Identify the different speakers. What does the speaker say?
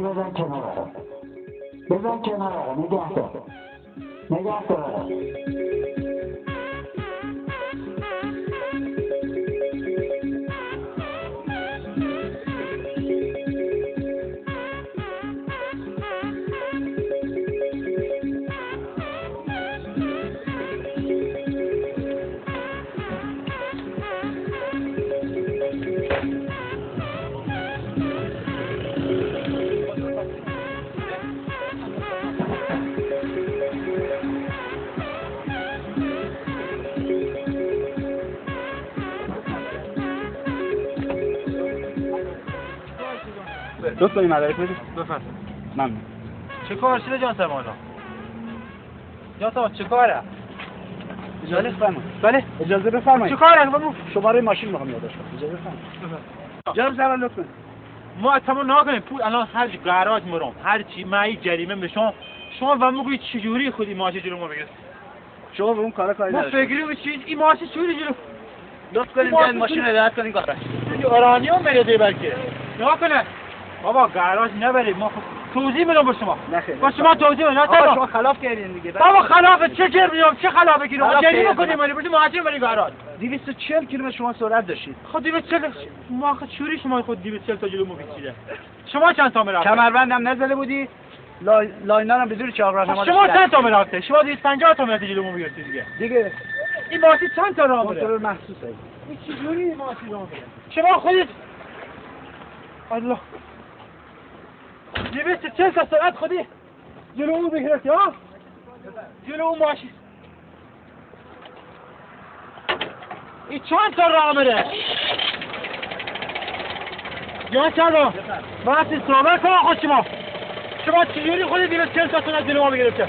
Speaker 1: بزن کنار آقا. بزن کنار آقا. نگه دار. نگه دار آقا.
Speaker 2: لطفا این مدارک بدید.
Speaker 3: بفرمایید.
Speaker 2: ممنون.
Speaker 3: چه کار شده جان سمالا؟ جان سمالا چه کاره؟
Speaker 2: اجازه بفرمایید. بله اجازه بفرمایید.
Speaker 3: چه کاره بابا؟
Speaker 2: شماره ماشین میخوام یادداشت کنم. اجازه بفرمایید. جناب سرور لطفا.
Speaker 3: ما تمام نکنیم پول الان هر گاراژ مرم هر چی مایی جریمه به شما و میگوید چجوری خودی ماشین جلو ما بگیرید.
Speaker 2: شما به اون کارا کاری
Speaker 3: ما
Speaker 2: نداشته.
Speaker 3: فکری چیز این ماشین چوری جلو
Speaker 2: لطف کنید بیاین ماشین رو هدایت کنین گاراژ.
Speaker 3: ایرانی هم میره بلکه نگاه کنه بابا گاراژ نبرید ما توضیح میدم به شما. با شما توضیح میدم.
Speaker 2: آقا شما خلاف کردین دیگه.
Speaker 3: بابا خلاف چه جرمیام چه خلافه گیرم جریمه کنیم ولی بریم ماشین بریم گاراژ.
Speaker 2: 240 کیلومتر شما سرعت داشتید.
Speaker 3: خود 240 ما خود چوری شما خود 240 تا جلو ما پیچیده. شما چند تا رفته؟
Speaker 2: کمربندم نزده بودی. لاینا هم بدون چهار راهنما.
Speaker 3: شما چند تا رفته؟ شما 250 تا متر جلو ما میگرفتی دیگه. این ماشین چند تا راه میره؟
Speaker 2: کنترل محسوسه.
Speaker 3: این چجوری این ماشین راه میره؟ شما خودت الله 240 تا سرعت خودی جلو اون بگرفتی ها؟ جلو اون ماشین این چند تا راه میره؟ یا چرا؟ من صحبت کنم خود شما چجوری خودی 240 تا سرعت جلو ما بگرفته؟